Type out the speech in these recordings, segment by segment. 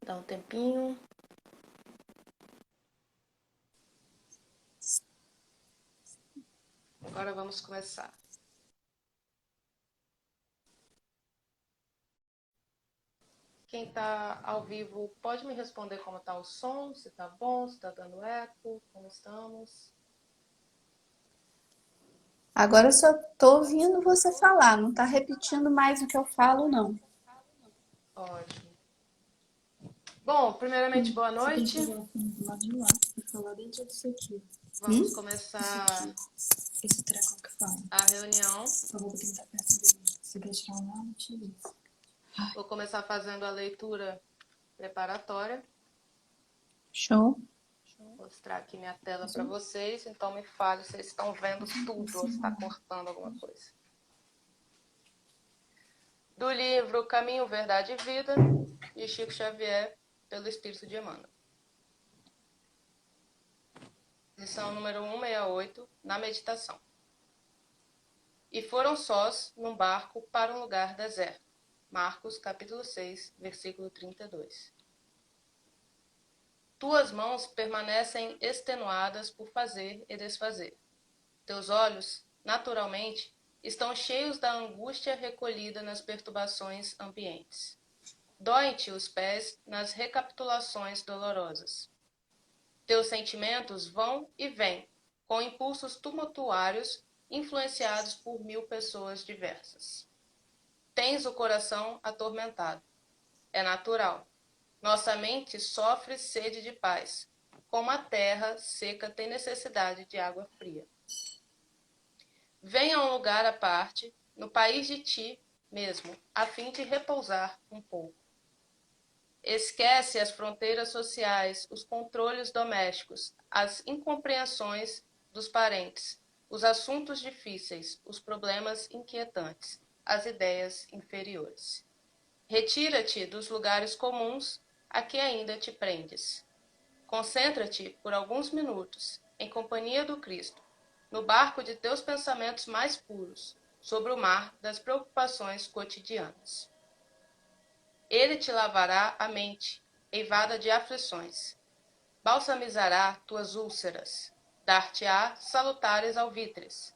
Dá um tempinho. Agora vamos começar. Quem está ao vivo pode me responder como está o som, se está bom, se está dando eco, como estamos. Agora eu só estou ouvindo você falar, não está repetindo mais o que eu falo, não. Ótimo. Bom, primeiramente, boa noite. Vamos começar a reunião. Vou começar fazendo a leitura preparatória. Show. Vou mostrar aqui minha tela para vocês, então me fale se vocês estão vendo tudo ou se está cortando alguma coisa. Do livro Caminho, Verdade e Vida, de Chico Xavier, pelo Espírito de Emmanuel. Lição número 168, na meditação. E foram sós num barco para um lugar deserto. Marcos, capítulo 6, versículo 32. Tuas mãos permanecem extenuadas por fazer e desfazer. Teus olhos, naturalmente, estão cheios da angústia recolhida nas perturbações ambientes. Doem-te os pés nas recapitulações dolorosas. Teus sentimentos vão e vêm, com impulsos tumultuários, influenciados por 1000 pessoas diversas. Tens o coração atormentado. É natural. Nossa mente sofre sede de paz, como a terra seca tem necessidade de água fria. Venha a um lugar à parte, no país de ti mesmo, a fim de repousar um pouco. Esquece as fronteiras sociais, os controles domésticos, as incompreensões dos parentes, os assuntos difíceis, os problemas inquietantes, as ideias inferiores. Retira-te dos lugares comuns a que ainda te prendes. Concentra-te por alguns minutos, em companhia do Cristo, no barco de teus pensamentos mais puros, sobre o mar das preocupações cotidianas. Ele te lavará a mente, eivada de aflições. Balsamizará tuas úlceras, dar-te-á salutares alvitres.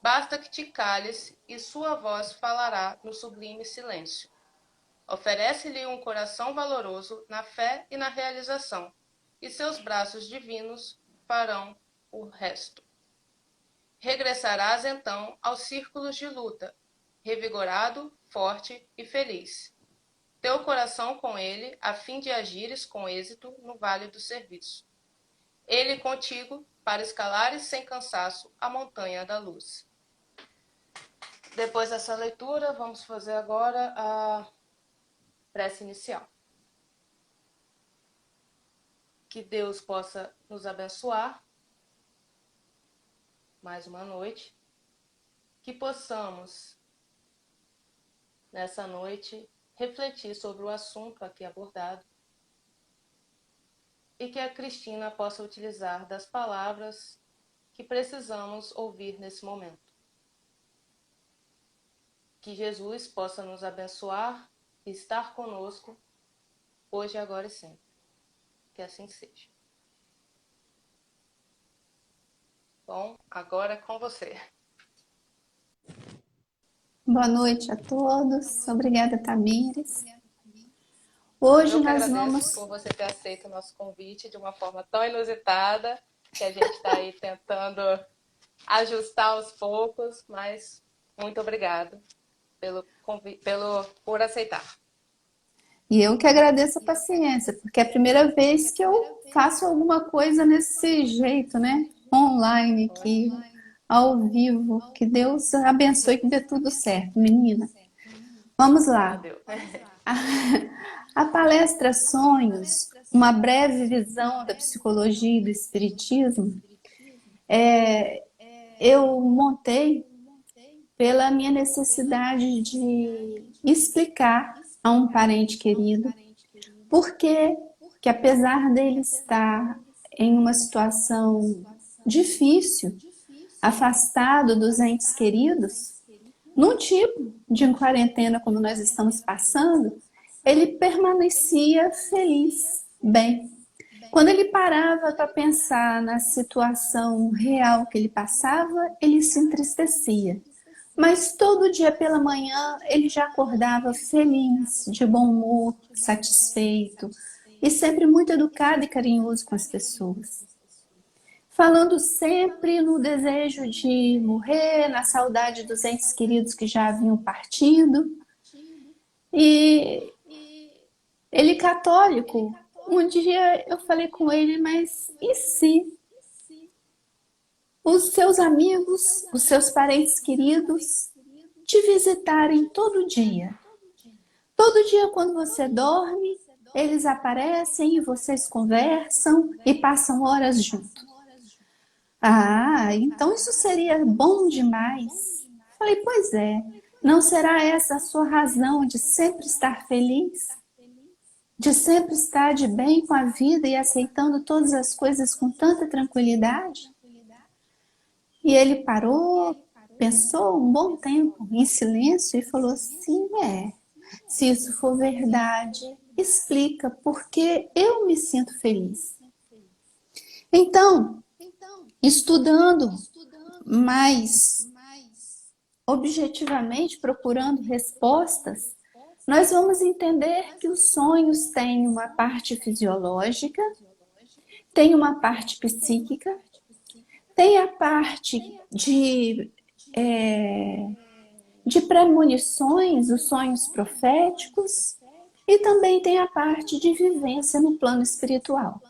Basta que te cales e sua voz falará no sublime silêncio. Oferece-lhe um coração valoroso na fé e na realização, e seus braços divinos farão o resto. Regressarás então aos círculos de luta, revigorado, forte e feliz. Teu coração com ele, a fim de agires com êxito no vale do serviço. Ele contigo, para escalares sem cansaço a montanha da luz. Depois dessa leitura, vamos fazer agora a prece inicial. Que Deus possa nos abençoar mais uma noite. Que possamos, nessa noite, refletir sobre o assunto aqui abordado e que a Cristina possa utilizar das palavras que precisamos ouvir nesse momento. Que Jesus possa nos abençoar e estar conosco hoje, agora e sempre. Que assim seja. Bom, agora é com você. Boa noite a todos. Obrigada, Tamires. Hoje Eu que nós agradeço vamos... por você ter aceito o nosso convite de uma forma tão inusitada, que a gente está aí tentando ajustar aos poucos, mas muito obrigado por aceitar. E eu que agradeço a paciência, porque é a primeira vez que eu faço alguma coisa nesse jeito, né? Online aqui, ao vivo. Que Deus abençoe, que dê tudo certo, menina. Vamos lá. A palestra Sonhos, uma breve visão da psicologia e do espiritismo, eu montei pela minha necessidade de explicar a um parente querido por que apesar dele estar em uma situação difícil, afastado dos entes queridos, num tipo de quarentena como nós estamos passando, ele permanecia feliz, bem. Quando ele parava para pensar na situação real que ele passava, ele se entristecia. Mas todo dia pela manhã ele já acordava feliz, de bom humor, satisfeito e sempre muito educado e carinhoso com as pessoas. Falando sempre no desejo de morrer, na saudade dos entes queridos que já haviam partido. E ele católico, um dia eu falei com ele, mas e se os seus amigos, os seus parentes queridos te visitarem todo dia? Todo dia quando você dorme, eles aparecem e vocês conversam e passam horas juntos. Ah, então isso seria bom demais. Falei, pois é, não será essa a sua razão de sempre estar feliz? De sempre estar de bem com a vida e aceitando todas as coisas com tanta tranquilidade? E ele parou, pensou um bom tempo em silêncio e falou, sim, é. Se isso for verdade, explica por que eu me sinto feliz. Então, estudando mais objetivamente, procurando respostas, nós vamos entender que os sonhos têm uma parte fisiológica, tem uma parte psíquica, tem a parte de premonições, os sonhos proféticos, e também tem a parte de vivência no plano espiritual.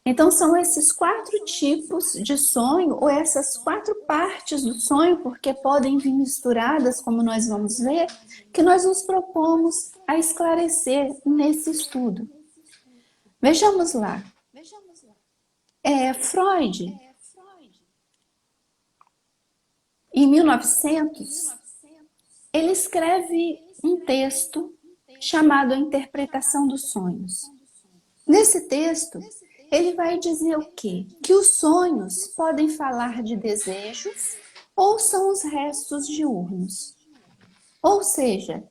Então, são esses 4 tipos de sonho, ou essas 4 partes do sonho, porque podem vir misturadas, como nós vamos ver, que nós nos propomos a esclarecer nesse estudo. Vejamos lá. Freud, em 1900, ele escreve um texto chamado A Interpretação dos Sonhos. Nesse texto, ele vai dizer o quê? Que os sonhos podem falar de desejos ou são os restos diurnos. Ou seja,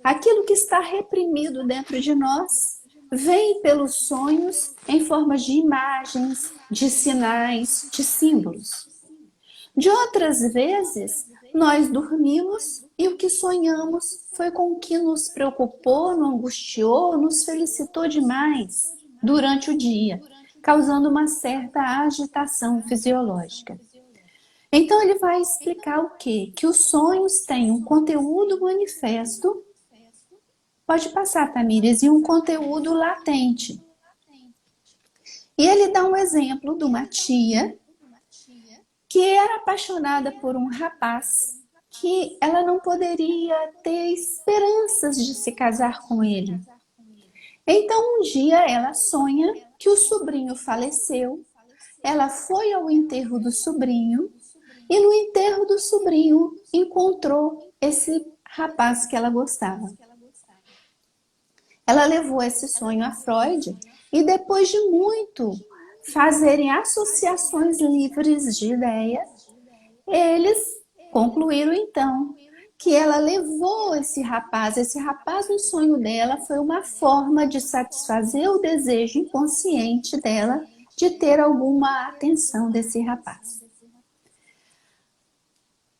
aquilo que está reprimido dentro de nós vem pelos sonhos em forma de imagens, de sinais, de símbolos. De outras vezes, nós dormimos e o que sonhamos foi com o que nos preocupou, nos angustiou, nos felicitou demais durante o dia, causando uma certa agitação fisiológica. Então ele vai explicar o quê? Que os sonhos têm um conteúdo manifesto, pode passar, Tamires, e um conteúdo latente. E ele dá um exemplo de uma tia que era apaixonada por um rapaz que ela não poderia ter esperanças de se casar com ele. Então um dia ela sonha que o sobrinho faleceu, ela foi ao enterro do sobrinho e no enterro do sobrinho encontrou esse rapaz que ela gostava. Ela levou esse sonho a Freud e depois de muito fazerem associações livres de ideia, eles concluíram então que ela levou esse rapaz no sonho dela foi uma forma de satisfazer o desejo inconsciente dela de ter alguma atenção desse rapaz.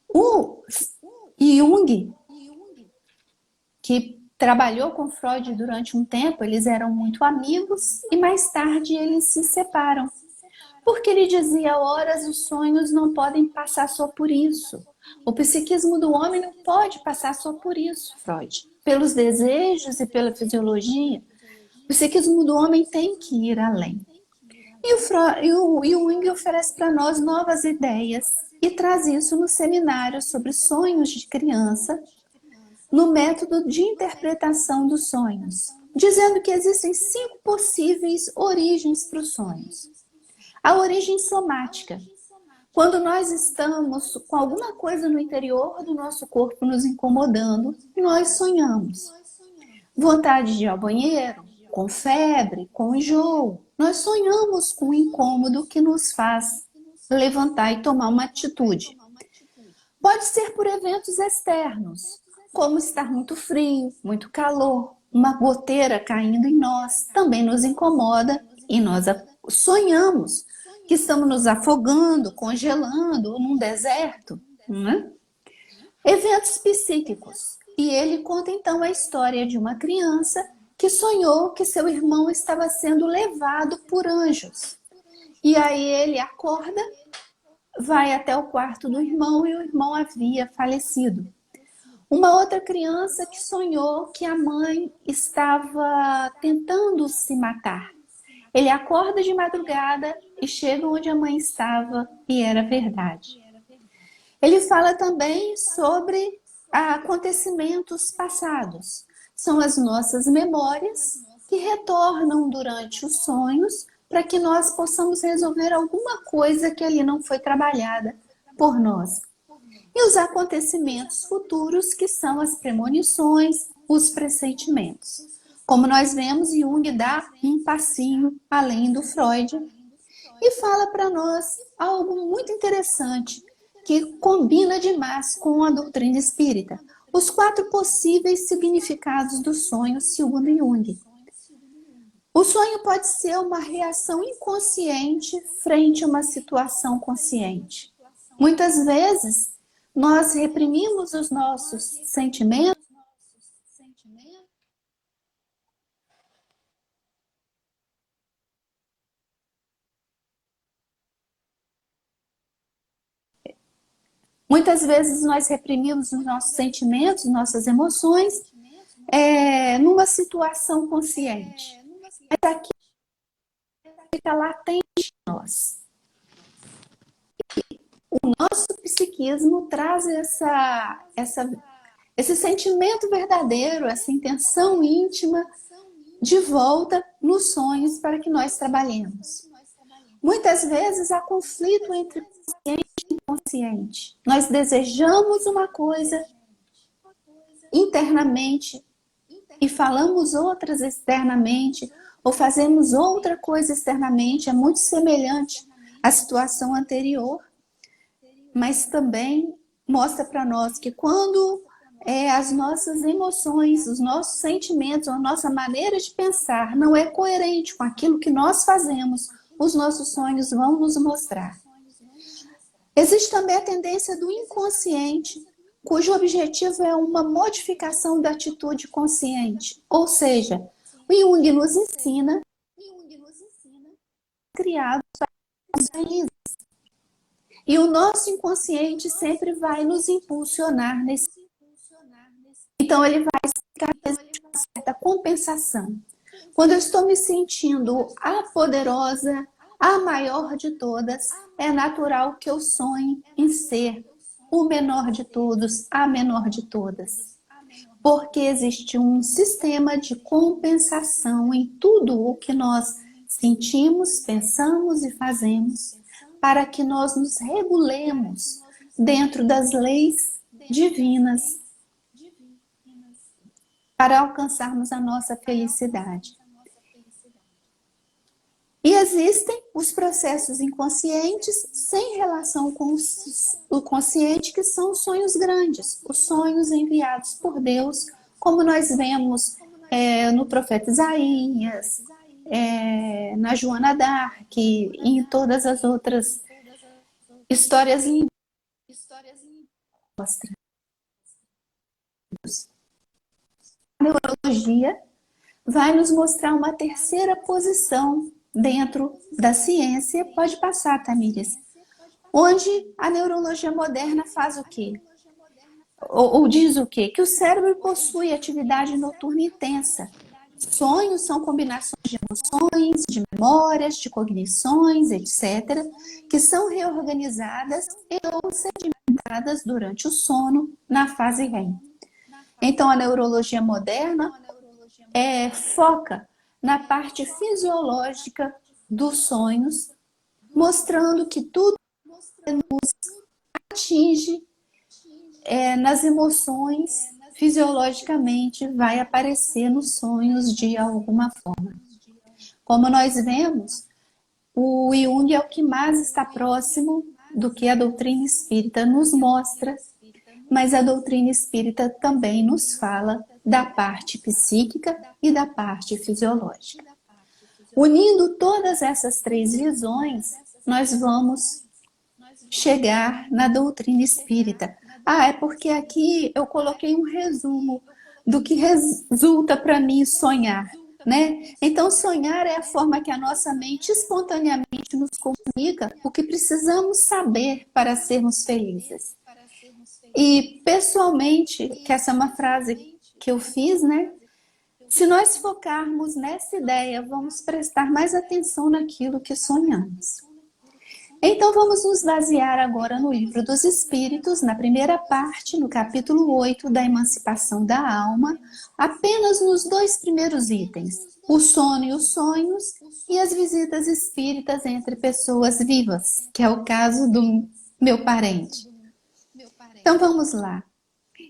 O Jung, que trabalhou com Freud durante um tempo, eles eram muito amigos e mais tarde eles se separam. Porque ele dizia, horas os sonhos não podem passar só por isso. O psiquismo do homem não pode passar só por isso, Freud. Pelos desejos e pela fisiologia, o psiquismo do homem tem que ir além. E o Jung oferece para nós novas ideias e traz isso no seminário sobre sonhos de criança, no método de interpretação dos sonhos, dizendo que existem 5 possíveis origens para os sonhos. A origem somática, quando nós estamos com alguma coisa no interior do nosso corpo nos incomodando, nós sonhamos. Vontade de ir ao banheiro, com febre, com enjoo. Nós sonhamos com um incômodo que nos faz levantar e tomar uma atitude. Pode ser por eventos externos, como estar muito frio, muito calor, uma goteira caindo em nós também nos incomoda e nós sonhamos que estamos nos afogando, congelando num deserto, né? Eventos psíquicos. E ele conta então a história de uma criança que sonhou que seu irmão estava sendo levado por anjos. E aí ele acorda, vai até o quarto do irmão e o irmão havia falecido. Uma outra criança que sonhou que a mãe estava tentando se matar. Ele acorda de madrugada e chega onde a mãe estava e era verdade. Ele fala também sobre acontecimentos passados. São as nossas memórias que retornam durante os sonhos para que nós possamos resolver alguma coisa que ali não foi trabalhada por nós. E os acontecimentos futuros, que são as premonições, os pressentimentos. Como nós vemos, Jung dá um passinho além do Freud e fala para nós algo muito interessante que combina demais com a doutrina espírita. Os 4 possíveis significados do sonho, segundo Jung. O sonho pode ser uma reação inconsciente frente a uma situação consciente. Muitas vezes, nós reprimimos os nossos sentimentos. Muitas vezes nós reprimimos os nossos sentimentos, nossas emoções, numa situação consciente. Mas aqui fica latente em nós. O nosso psiquismo traz esse sentimento verdadeiro, essa intenção íntima de volta nos sonhos para que nós trabalhemos. Muitas vezes há conflito entre consciente e inconsciente. Nós desejamos uma coisa internamente e falamos outras externamente, ou fazemos outra coisa externamente. É muito semelhante à situação anterior, mas também mostra para nós que quando as nossas emoções, os nossos sentimentos, a nossa maneira de pensar não é coerente com aquilo que nós fazemos, os nossos sonhos vão nos mostrar. Existe também a tendência do inconsciente, cujo objetivo é uma modificação da atitude consciente. Ou seja, o Jung nos ensina criados para os felizes. E o nosso inconsciente sempre vai nos impulsionar nesse. Então ele vai ficar uma certa compensação. Quando eu estou me sentindo a poderosa, a maior de todas, é natural que eu sonhe em ser o menor de todos, a menor de todas. Porque existe um sistema de compensação em tudo o que nós sentimos, pensamos e fazemos, para que nós nos regulemos dentro das leis divinas para alcançarmos a nossa felicidade. E existem os processos inconscientes sem relação com o consciente, que são os sonhos grandes, os sonhos enviados por Deus, como nós vemos no profeta Isaías, na Joana d'Arc e em todas as outras histórias lindas. A neurologia vai nos mostrar uma terceira posição dentro da ciência. Pode passar, Tamires. Onde a neurologia moderna faz o quê? Ou diz o quê? Que o cérebro possui atividade noturna intensa. Sonhos são combinações de emoções, de memórias, de cognições, etc., que são reorganizadas e ou sedimentadas durante o sono na fase REM. Então, a neurologia moderna foca na parte fisiológica dos sonhos, mostrando que tudo nos atinge nas emoções, fisiologicamente vai aparecer nos sonhos de alguma forma. Como nós vemos, o Jung é o que mais está próximo do que a doutrina espírita nos mostra mas a doutrina espírita também nos fala da parte psíquica e da parte fisiológica. Unindo todas essas três visões, nós vamos chegar na doutrina espírita. Ah, é porque aqui eu coloquei um resumo do que resulta para mim sonhar, né? Então, sonhar é a forma que a nossa mente espontaneamente nos comunica o que precisamos saber para sermos felizes. E, pessoalmente, que essa é uma frase que eu fiz, né? Se nós focarmos nessa ideia, vamos prestar mais atenção naquilo que sonhamos. Então, vamos nos basear agora no Livro dos Espíritos, na primeira parte, no capítulo 8 da Emancipação da Alma, apenas nos 2 primeiros itens, o sono e os sonhos e as visitas espíritas entre pessoas vivas, que é o caso do meu parente. Então, vamos lá.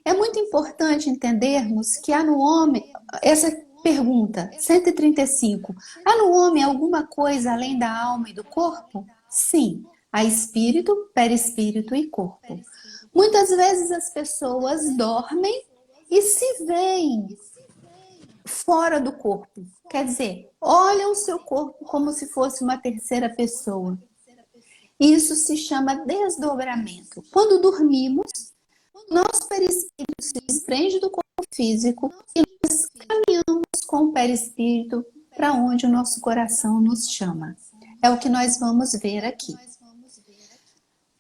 É muito importante entendermos que há no homem, essa pergunta, 135, há no homem alguma coisa além da alma e do corpo? Sim, há espírito, perispírito e corpo. Muitas vezes as pessoas dormem e se veem fora do corpo. Quer dizer, olham o seu corpo como se fosse uma terceira pessoa. Isso se chama desdobramento. Quando dormimos, nosso perispírito se desprende do corpo físico e nós caminhamos com o perispírito para onde o nosso coração nos chama. É o que nós vamos ver aqui.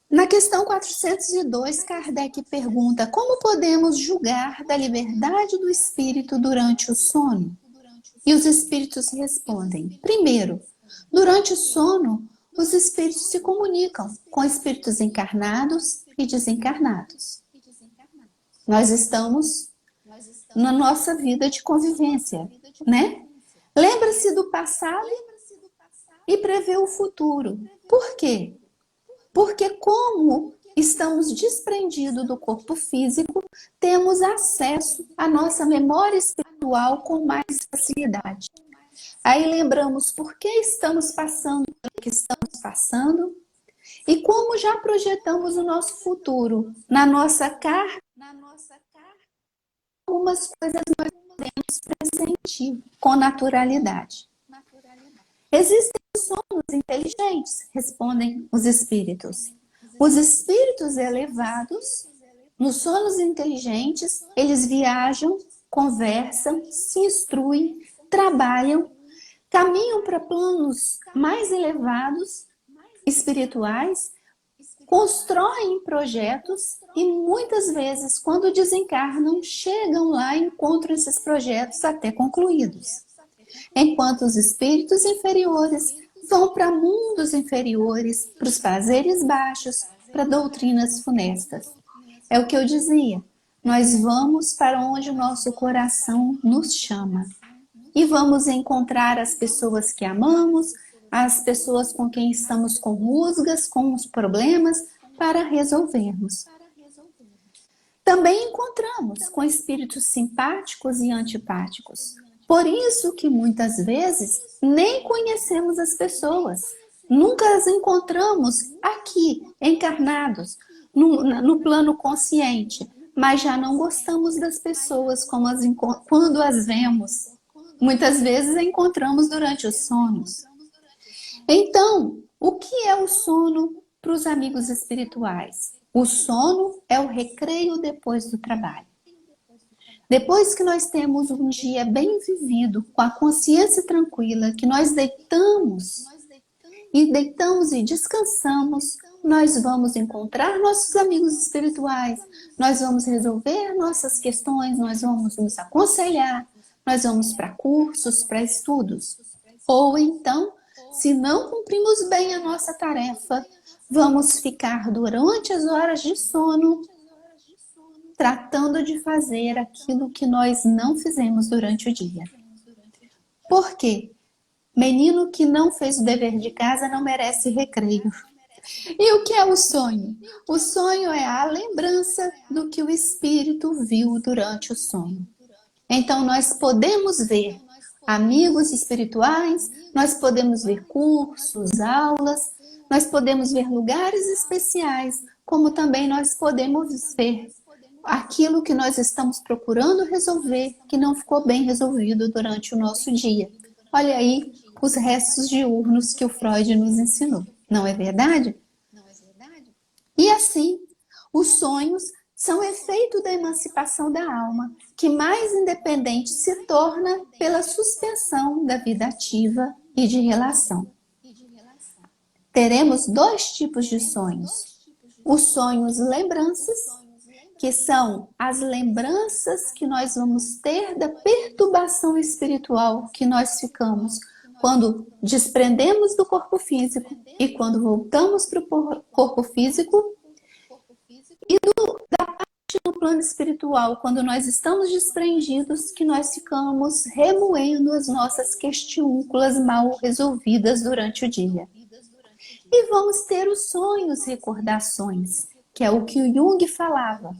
Na questão 402, Kardec pergunta: como podemos julgar da liberdade do espírito durante o sono? E os espíritos respondem: primeiro, durante o sono, os espíritos se comunicam com espíritos encarnados e desencarnados. Nós estamos na nossa vida de convivência, né? Lembra-se do passado e prevê o futuro. Por quê? Porque como estamos desprendidos do corpo físico, temos acesso à nossa memória espiritual com mais facilidade. Aí lembramos por que estamos passando pelo que estamos passando e como já projetamos o nosso futuro na nossa carne, algumas coisas nós podemos pressentir com naturalidade. Existem sonos inteligentes, respondem os espíritos. Os espíritos elevados, nos sonos inteligentes, eles viajam, conversam, se instruem, trabalham, caminham para planos mais elevados, espirituais, constroem projetos e muitas vezes, quando desencarnam, chegam lá e encontram esses projetos até concluídos. Enquanto os espíritos inferiores vão para mundos inferiores, para os prazeres baixos, para doutrinas funestas. É o que eu dizia, nós vamos para onde o nosso coração nos chama. E vamos encontrar as pessoas que amamos, as pessoas com quem estamos com rusgas, com os problemas, para resolvermos. Também encontramos com espíritos simpáticos e antipáticos. Por isso que muitas vezes nem conhecemos as pessoas. Nunca as encontramos aqui, encarnados, no plano consciente. Mas já não gostamos das pessoas quando as vemos. Muitas vezes a encontramos durante os sonos. Então, o que é o sono para os amigos espirituais? O sono é o recreio depois do trabalho. Depois que nós temos um dia bem vivido, com a consciência tranquila, que nós deitamos e descansamos, nós vamos encontrar nossos amigos espirituais, nós vamos resolver nossas questões, nós vamos nos aconselhar, nós vamos para cursos, para estudos. Ou então, se não cumprimos bem a nossa tarefa, vamos ficar durante as horas de sono tratando de fazer aquilo que nós não fizemos durante o dia. Por quê? Menino que não fez o dever de casa não merece recreio. E o que é o sonho? O sonho é a lembrança do que o espírito viu durante o sono. Então nós podemos ver amigos espirituais, nós podemos ver cursos, aulas, nós podemos ver lugares especiais, como também nós podemos ver aquilo que nós estamos procurando resolver, que não ficou bem resolvido durante o nosso dia. Olha aí os restos diurnos que o Freud nos ensinou, não é verdade? E assim, os sonhos são efeito da emancipação da alma, que mais independente se torna pela suspensão da vida ativa e de relação. Teremos dois tipos de sonhos. Os sonhos lembranças, que são as lembranças que nós vamos ter da perturbação espiritual que nós ficamos quando desprendemos do corpo físico e quando voltamos para o corpo físico, e da parte do plano espiritual, quando nós estamos desprendidos, que nós ficamos remoendo as nossas questiúnculas mal resolvidas durante o dia. E vamos ter os sonhos recordações, que é o que o Jung falava.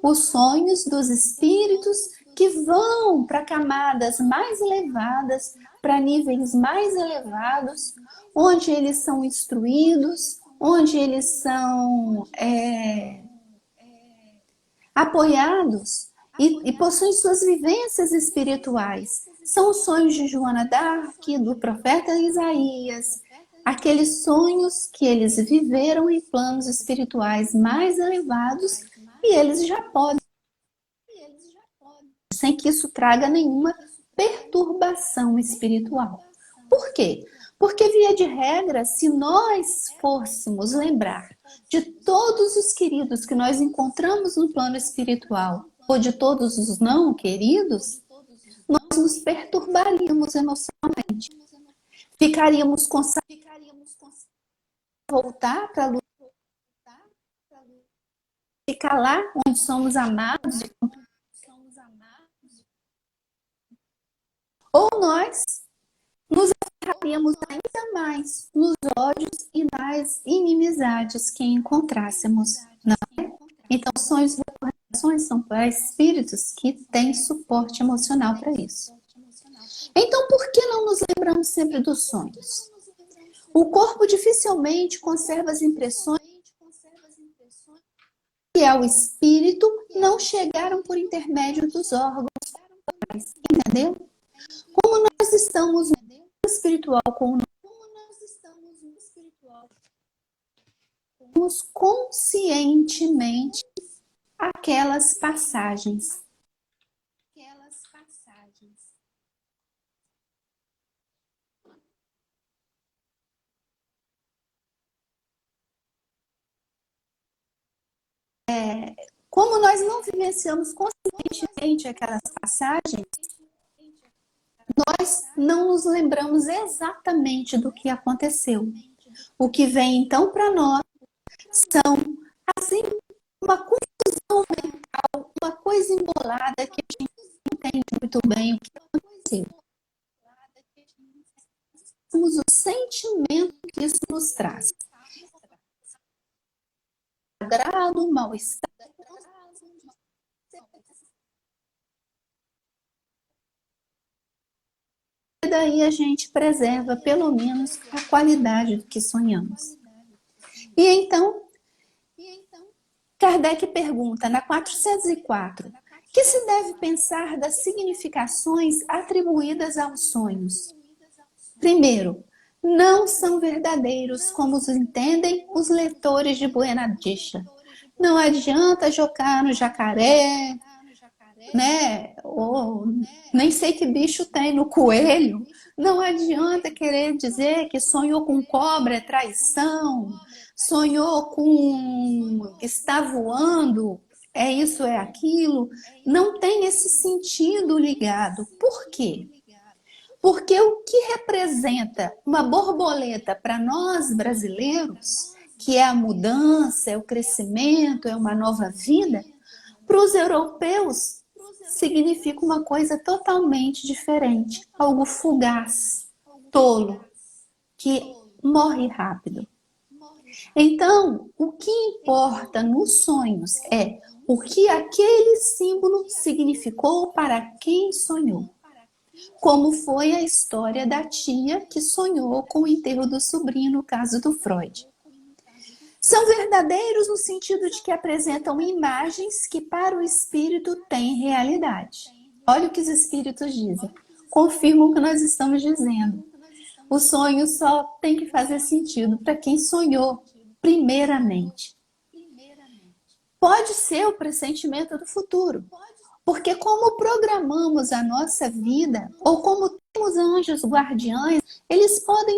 Os sonhos dos espíritos que vão para camadas mais elevadas, para níveis mais elevados, onde eles são instruídos, onde eles são apoiados e possuem suas vivências espirituais. São os sonhos de Joana d'Arc, do profeta Isaías, aqueles sonhos que eles viveram em planos espirituais mais elevados e eles já podem, sem que isso traga nenhuma perturbação espiritual. Por quê? Porque, via de regra, se nós fôssemos lembrar de todos os queridos que nós encontramos no plano espiritual, ou de todos os não queridos, nós nos perturbaríamos emocionalmente. Ficaríamos com voltar para a luz, ficar lá onde somos amados, ou nós nos aferraríamos ainda mais nos ódios e nas inimizades que encontrássemos. Não é? Então, sonhos e recordações são para espíritos que têm suporte emocional para isso. Então, por que não nos lembramos sempre dos sonhos? O corpo dificilmente conserva as impressões que ao espírito não chegaram por intermédio dos órgãos, entendeu? Como nós estamos no espiritual com nós conscientemente aquelas passagens. Como nós não vivenciamos conscientemente aquelas passagens, nós não nos lembramos exatamente do que aconteceu. O que vem então para nós são assim uma confusão mental, uma coisa embolada que a gente não entende muito bem o que aconteceu. Temos o sentimento que isso nos traz. Agrado, mal-estar. E daí a gente preserva pelo menos a qualidade do que sonhamos. E então, Kardec pergunta na 404, que se deve pensar das significações atribuídas aos sonhos? Primeiro, não são verdadeiros como os entendem os leitores de Buena Dicha. Não adianta jogar no jacaré, né? Ou nem sei que bicho tem no coelho. Não adianta querer dizer que sonhou com cobra é traição, sonhou com está voando, é isso, é aquilo. Não tem esse sentido ligado. Por quê? Porque o que representa uma borboleta para nós brasileiros, que é a mudança, é o crescimento, é uma nova vida, para os europeus significa uma coisa totalmente diferente, algo fugaz, tolo, que morre rápido. Então, o que importa nos sonhos é o que aquele símbolo significou para quem sonhou. Como foi a história da tia que sonhou com o enterro do sobrinho, no caso do Freud. São verdadeiros no sentido de que apresentam imagens que para o espírito têm realidade. Olha o que os espíritos dizem. Confirmam o que nós estamos dizendo. O sonho só tem que fazer sentido para quem sonhou, primeiramente. Pode ser o pressentimento do futuro, porque como programamos a nossa vida, ou como temos anjos guardiães, eles podem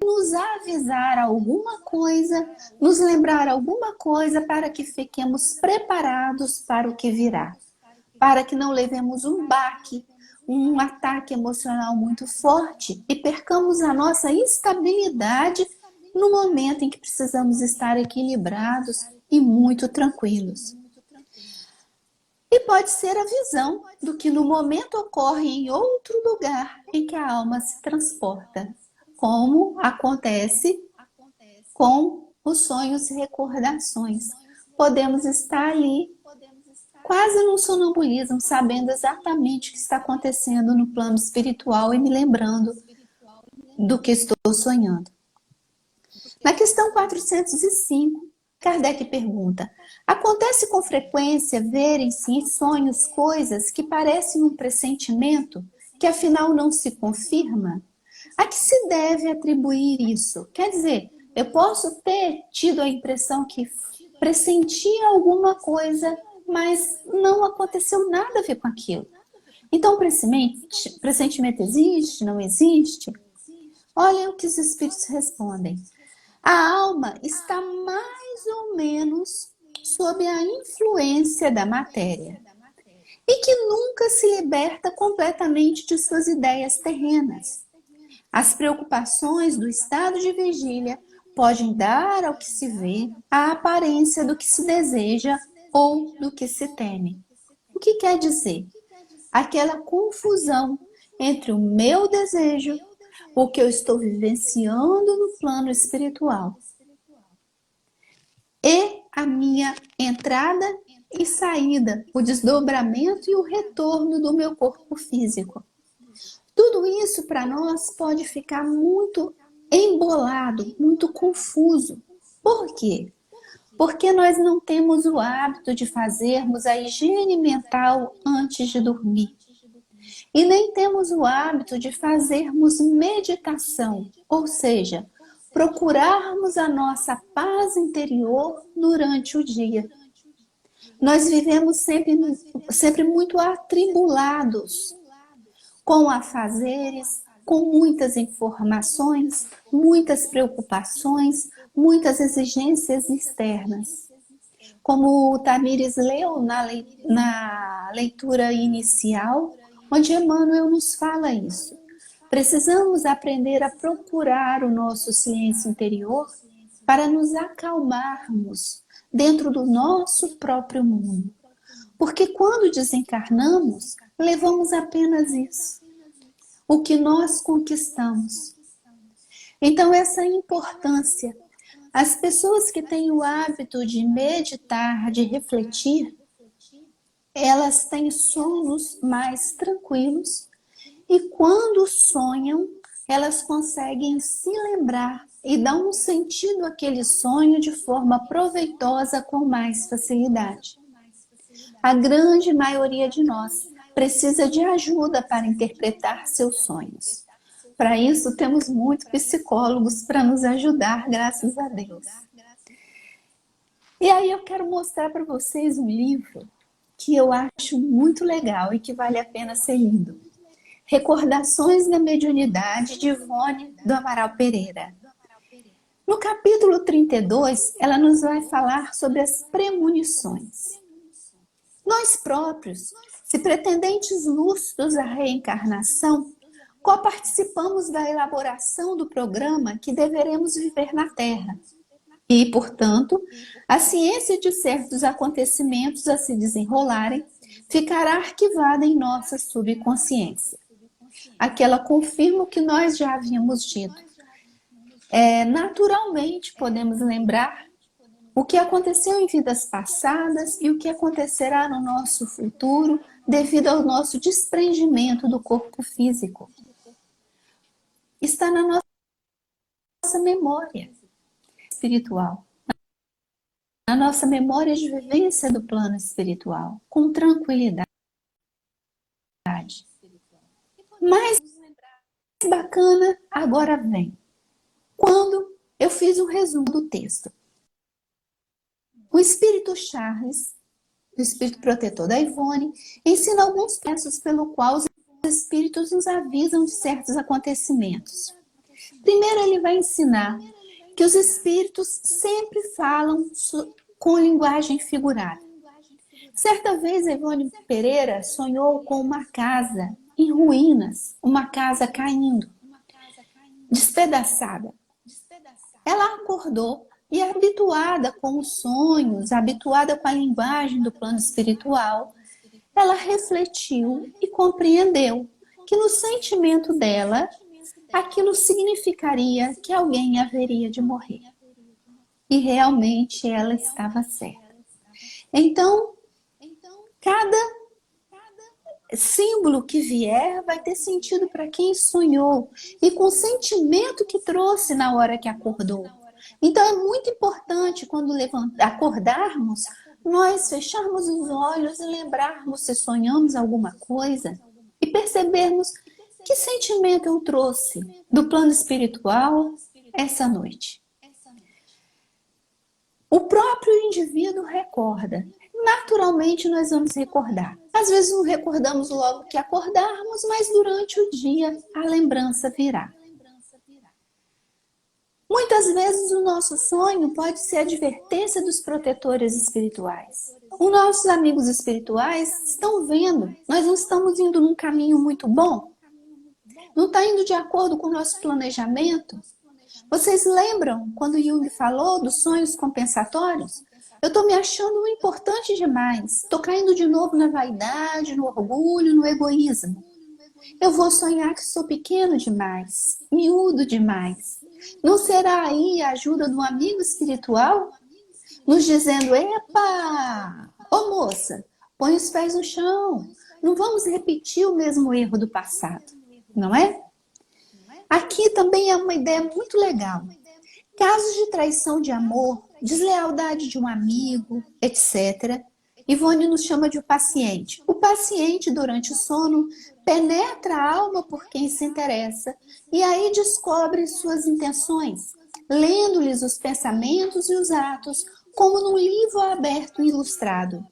nos avisar alguma coisa, nos lembrar alguma coisa para que fiquemos preparados para o que virá, para que não levemos um baque, um ataque emocional muito forte e percamos a nossa estabilidade no momento em que precisamos estar equilibrados e muito tranquilos. E pode ser a visão do que no momento ocorre em outro lugar em que a alma se transporta, como acontece com os sonhos e recordações. Podemos estar ali quase num sonambulismo, sabendo exatamente o que está acontecendo no plano espiritual e me lembrando do que estou sonhando. Na questão 405, Kardec pergunta: acontece com frequência verem-se em sonhos coisas que parecem um pressentimento, que afinal não se confirma? A que se deve atribuir isso? Quer dizer, eu posso ter tido a impressão que pressentia alguma coisa, mas não aconteceu nada a ver com aquilo. Então, pressentimento existe? Não existe? Olha o que os espíritos respondem. A alma está mais ou menos sob a influência da matéria e que nunca se liberta completamente de suas ideias terrenas. As preocupações do estado de vigília podem dar ao que se vê a aparência do que se deseja ou do que se teme. O que quer dizer? Aquela confusão entre o meu desejo, o que eu estou vivenciando no plano espiritual, e a minha entrada e saída, o desdobramento e o retorno do meu corpo físico. Tudo isso para nós pode ficar muito embolado, muito confuso. Por quê? Porque nós não temos o hábito de fazermos a higiene mental antes de dormir. E nem temos o hábito de fazermos meditação, ou seja, procurarmos a nossa paz interior durante o dia. Nós vivemos sempre muito atribulados, com afazeres, com muitas informações, muitas preocupações, muitas exigências externas. Como o Tamires leu na leitura inicial, onde Emmanuel nos fala isso. Precisamos aprender a procurar o nosso silêncio interior para nos acalmarmos dentro do nosso próprio mundo. Porque quando desencarnamos, levamos apenas isso, o que nós conquistamos. Então, essa importância. As pessoas que têm o hábito de meditar, de refletir, elas têm sonos mais tranquilos e quando sonham, elas conseguem se lembrar e dar um sentido àquele sonho de forma proveitosa com mais facilidade. A grande maioria de nós precisa de ajuda para interpretar seus sonhos. Para isso, temos muitos psicólogos para nos ajudar, graças a Deus. E aí eu quero mostrar para vocês um livro que eu acho muito legal e que vale a pena ser lido. Recordações da Mediunidade, de Ivone do Amaral Pereira. No capítulo 32, ela nos vai falar sobre as premonições. Nós próprios, se pretendentes lúcidos à reencarnação, coparticipamos da elaboração do programa que deveremos viver na Terra. E, portanto, a ciência de certos acontecimentos a se desenrolarem ficará arquivada em nossa subconsciência. Aqui ela confirma o que nós já havíamos dito. Naturalmente, podemos lembrar o que aconteceu em vidas passadas e o que acontecerá no nosso futuro devido ao nosso desprendimento do corpo físico. Está na nossa memória. espiritual, na nossa memória de vivência do plano espiritual, com tranquilidade. Mas bacana agora vem. Quando eu fiz um resumo do texto, o Espírito Charles, o Espírito Protetor da Ivone, ensina alguns passos pelo qual os Espíritos nos avisam de certos acontecimentos. Primeiro ele vai ensinar que os Espíritos sempre falam com linguagem figurada. Certa vez Ivone Pereira sonhou com uma casa em ruínas, uma casa caindo, despedaçada. Ela acordou e, habituada com os sonhos, habituada com a linguagem do plano espiritual, ela refletiu e compreendeu que no sentimento dela, aquilo significaria que alguém haveria de morrer. E realmente ela estava certa. Então, cada símbolo que vier vai ter sentido para quem sonhou e com o sentimento que trouxe na hora que acordou. Então é muito importante quando acordarmos, nós fecharmos os olhos e lembrarmos se sonhamos alguma coisa e percebermos que sentimento eu trouxe do plano espiritual essa noite. O próprio indivíduo recorda. Naturalmente nós vamos recordar. Às vezes não recordamos logo que acordarmos, mas durante o dia a lembrança virá. Muitas vezes o nosso sonho pode ser a advertência dos protetores espirituais. Os nossos amigos espirituais estão vendo, nós não estamos indo num caminho muito bom? Não está indo de acordo com o nosso planejamento? Vocês lembram quando Jung falou dos sonhos compensatórios? Eu estou me achando importante demais. Estou caindo de novo na vaidade, no orgulho, no egoísmo. Eu vou sonhar que sou pequeno demais, miúdo demais. Não será aí a ajuda de um amigo espiritual? Nos dizendo, epa, ô moça, põe os pés no chão. Não vamos repetir o mesmo erro do passado, não é? Aqui também é uma ideia muito legal. Casos de traição de amor, deslealdade de um amigo, etc. Ivone nos chama de o paciente. O paciente, durante o sono, penetra a alma por quem se interessa e aí descobre suas intenções, lendo-lhes os pensamentos e os atos, como num livro aberto e ilustrado.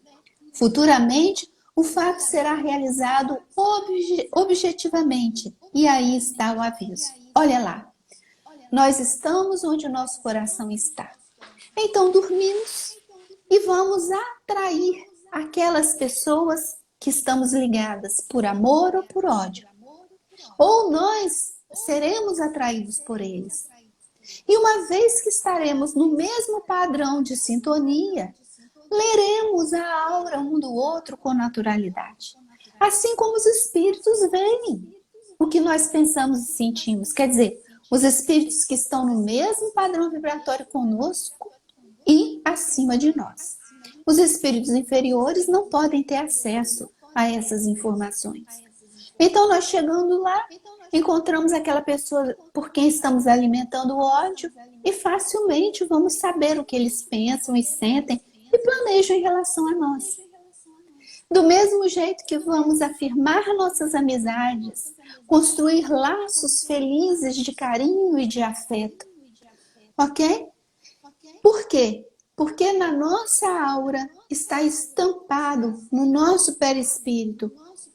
Futuramente, o fato será realizado objetivamente. E aí está o aviso. Olha lá. Nós estamos onde o nosso coração está. Então dormimos e vamos atrair aquelas pessoas que estamos ligadas por amor ou por ódio. Ou nós seremos atraídos por eles. E uma vez que estaremos no mesmo padrão de sintonia, leremos a aura um do outro com naturalidade. Assim como os espíritos veem o que nós pensamos e sentimos. Quer dizer, os espíritos que estão no mesmo padrão vibratório conosco e acima de nós. Os espíritos inferiores não podem ter acesso a essas informações. Então, nós chegando lá, encontramos aquela pessoa por quem estamos alimentando o ódio e facilmente vamos saber o que eles pensam e sentem e planejam em relação a nós. Do mesmo jeito que vamos afirmar nossas amizades, construir laços felizes de carinho e de afeto. Ok? Por quê? Porque na nossa aura está estampado no nosso perispírito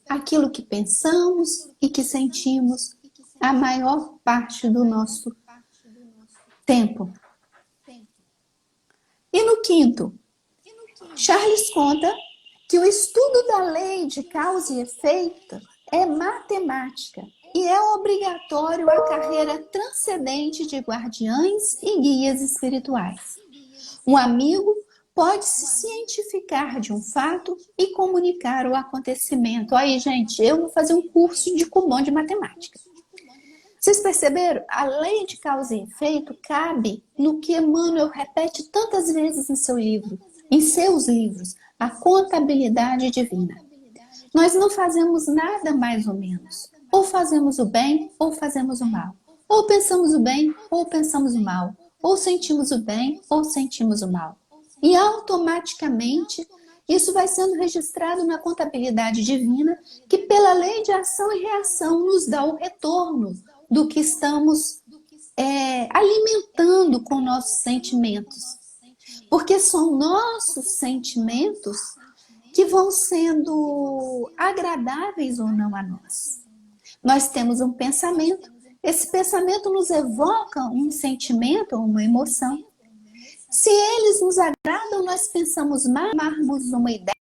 aquilo que pensamos e que sentimos a maior parte do nosso tempo. E no quinto, Charles conta que o estudo da lei de causa e efeito é matemática e é obrigatório a carreira transcendente de guardiães e guias espirituais. Um amigo pode se cientificar de um fato e comunicar o acontecimento. Aí, gente, eu vou fazer um curso de Kumon de matemática. Vocês perceberam? A lei de causa e efeito cabe no que Emmanuel repete tantas vezes em seu livro, em seus livros, a contabilidade divina. Nós não fazemos nada mais ou menos. Ou fazemos o bem, ou fazemos o mal. Ou pensamos o bem, ou pensamos o mal. ou sentimos o bem ou sentimos o mal. E automaticamente isso vai sendo registrado na contabilidade divina, que pela lei de ação e reação nos dá o retorno do que estamos alimentando com nossos sentimentos. Porque são nossos sentimentos que vão sendo agradáveis ou não a nós. Nós temos um pensamento, esse pensamento nos evoca um sentimento, uma emoção. Se eles nos agradam, nós pensamos mais, formarmos uma ideia,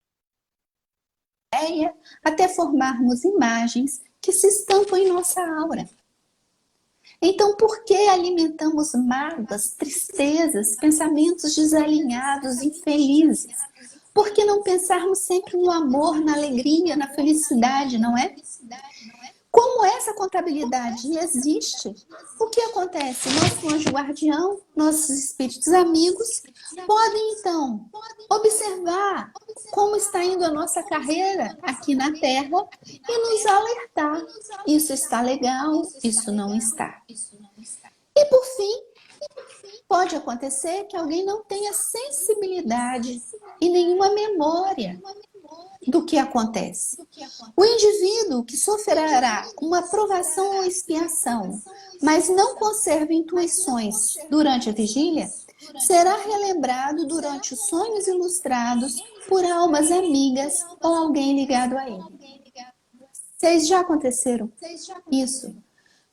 até formarmos imagens que se estampam em nossa aura. Então, por que alimentamos mágoas, tristezas, pensamentos desalinhados, infelizes? Por que não pensarmos sempre no amor, na alegria, na felicidade, não é? Como essa contabilidade existe, o que acontece? Nosso anjo guardião, nossos espíritos amigos, podem então observar como está indo a nossa carreira aqui na Terra e nos alertar. Isso está legal, isso não está. E por fim, pode acontecer que alguém não tenha sensibilidade e nenhuma memória do que acontece. O indivíduo que sofrerá uma provação ou expiação, mas não conserva intuições durante a vigília, será relembrado durante os sonhos ilustrados por almas amigas ou alguém ligado a ele. Vocês já aconteceram isso?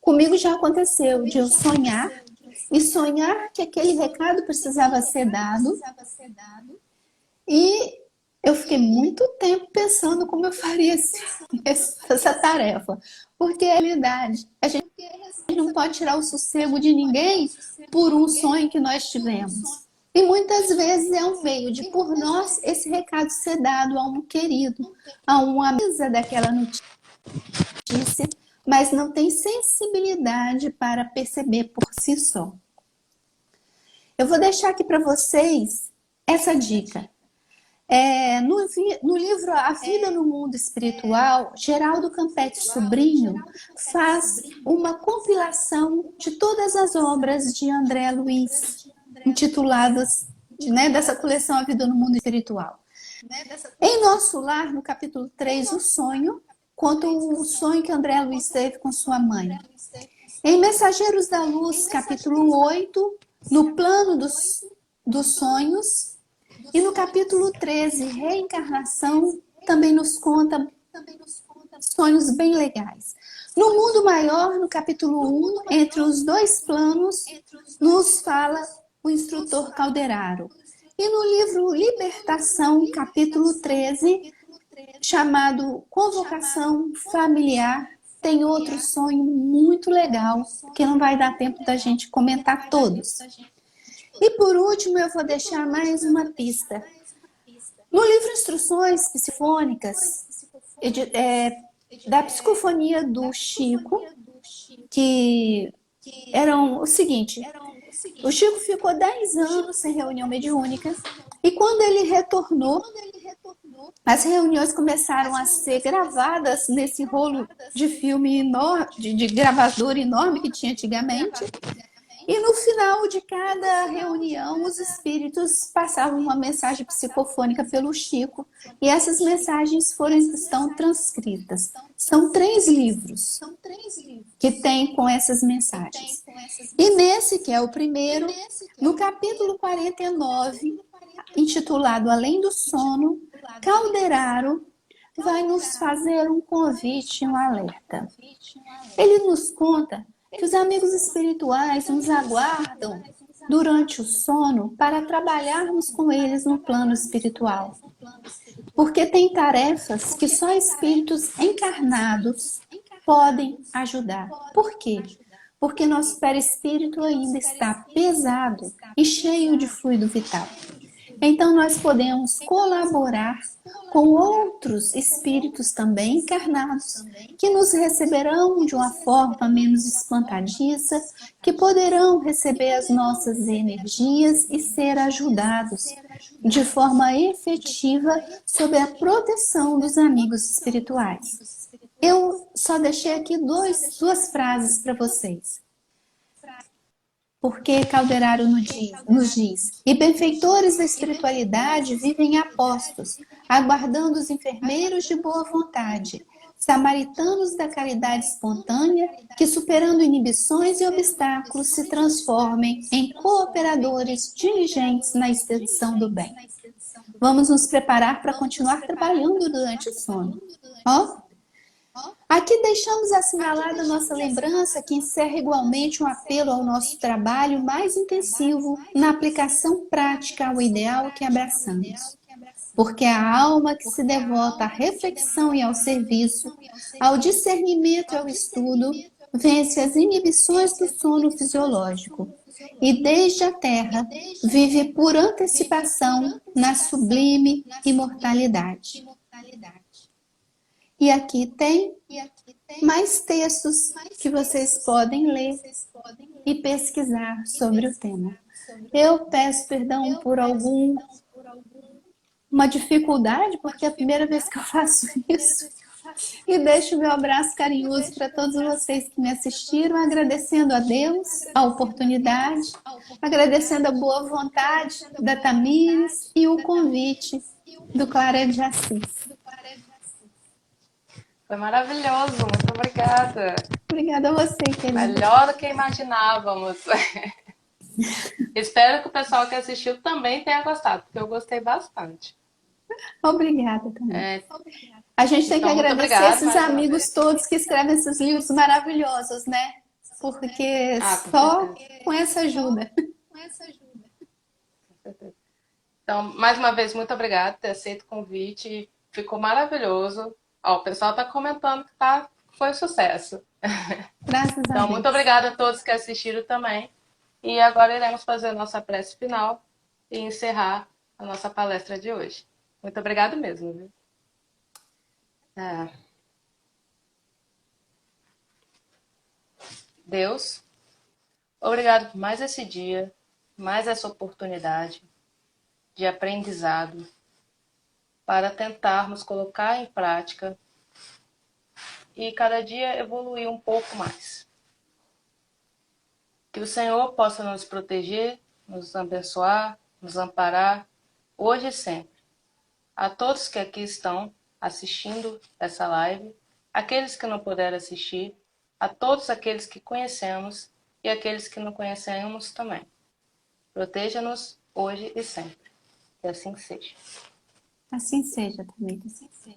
Comigo já aconteceu de eu sonhar e sonhar que aquele recado precisava ser dado e eu fiquei muito tempo pensando como eu faria essa tarefa. Porque é a realidade. A gente não pode tirar o sossego de ninguém por um sonho que nós tivemos. E muitas vezes é um meio de, por nós, esse recado ser dado a um querido, a uma amiga daquela notícia, mas não tem sensibilidade para perceber por si só. Eu vou deixar aqui para vocês essa dica. No livro A Vida no Mundo Espiritual, Geraldo Campetti Sobrinho faz uma compilação de todas as obras de André Luiz, intituladas, dessa coleção A Vida no Mundo Espiritual. Em Nosso Lar, no capítulo 3, O Sonho, conta o sonho que André Luiz teve com sua mãe. Em Mensageiros da Luz, capítulo 8, no plano dos sonhos, e no capítulo 13, Reencarnação, também nos conta sonhos bem legais. No Mundo Maior, no capítulo 1, Entre os Dois Planos, nos fala o instrutor Calderaro. E no livro Libertação, capítulo 13, chamado Convocação Familiar, tem outro sonho muito legal, que não vai dar tempo da gente comentar todos. E por último, eu vou deixar mais uma pista. No livro Instruções Psicofônicas, da psicofonia do Chico, que eram o seguinte: o Chico ficou 10 anos sem reunião mediúnica, e quando ele retornou, as reuniões começaram a ser gravadas nesse rolo de filme enorme, de gravador enorme que tinha antigamente. E no final de cada reunião, os espíritos passavam uma mensagem psicofônica pelo Chico. E essas mensagens estão transcritas. São 3 livros que tem com essas mensagens. E nesse, que é o primeiro, no capítulo 49, intitulado Além do Sono, Calderaro vai nos fazer um convite, um alerta. Ele nos conta que os amigos espirituais nos aguardam durante o sono para trabalharmos com eles no plano espiritual. Porque tem tarefas que só espíritos encarnados podem ajudar. Por quê? Porque nosso perispírito ainda está pesado e cheio de fluido vital. Então, nós podemos colaborar com outros espíritos também encarnados, que nos receberão de uma forma menos espantadiça, que poderão receber as nossas energias e ser ajudados de forma efetiva sob a proteção dos amigos espirituais. Eu só deixei aqui duas frases para vocês. Porque Calderaro nos diz: e benfeitores da espiritualidade vivem apostos, aguardando os enfermeiros de boa vontade, samaritanos da caridade espontânea, que superando inibições e obstáculos se transformem em cooperadores diligentes na extensão do bem. Vamos nos preparar para continuar trabalhando durante o sono. Ó, aqui deixamos assinalada nossa lembrança que encerra igualmente um apelo ao nosso trabalho mais intensivo na aplicação prática ao ideal que abraçamos. Porque a alma que se devota à reflexão e ao serviço, ao discernimento e ao estudo, vence as inibições do sono fisiológico e desde a terra vive por antecipação na sublime imortalidade. E aqui tem mais textos que vocês podem ler e pesquisar sobre o tema. Eu peço perdão por alguma dificuldade, porque é a primeira vez que eu faço isso. E deixo meu abraço carinhoso para todos vocês que me assistiram, agradecendo a Deus a oportunidade, agradecendo a boa vontade da Tamires e o convite do Clara de Assis. Foi maravilhoso, muito obrigada. Obrigada a você, querida. Melhor do que imaginávamos. Espero que o pessoal que assistiu também tenha gostado, porque eu gostei bastante. Obrigada também. A gente tem que agradecer esses amigos todos que escrevem esses livros maravilhosos, né? Porque só com essa ajuda. Então, mais uma vez, muito obrigada por ter aceito o convite. Ficou maravilhoso. Ó, o pessoal está comentando que foi um sucesso. Graças a Deus. Então, muito obrigada a todos que assistiram também. E agora iremos fazer a nossa prece final e encerrar a nossa palestra de hoje. Muito obrigada mesmo, viu? Deus, obrigado por mais esse dia, mais essa oportunidade de aprendizado para tentarmos colocar em prática e cada dia evoluir um pouco mais. Que o Senhor possa nos proteger, nos abençoar, nos amparar, hoje e sempre. A todos que aqui estão assistindo essa live, aqueles que não puderam assistir, a todos aqueles que conhecemos e aqueles que não conhecemos também. Proteja-nos hoje e sempre. Que assim seja. Assim seja também. Assim seja.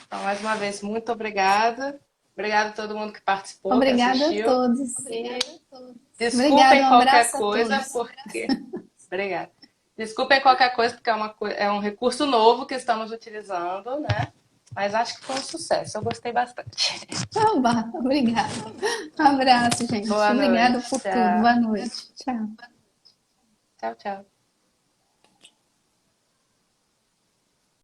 Então, mais uma vez, muito obrigada. Obrigada a todo mundo que participou, obrigada que assistiu. A todos. Desculpem qualquer coisa, porque... Obrigada. Desculpem qualquer coisa, porque é um recurso novo que estamos utilizando, né? Mas acho que foi um sucesso. Eu gostei bastante. Obrigada. Um abraço, gente. Obrigada por tudo. Boa noite. Tchau. Tchau, tchau.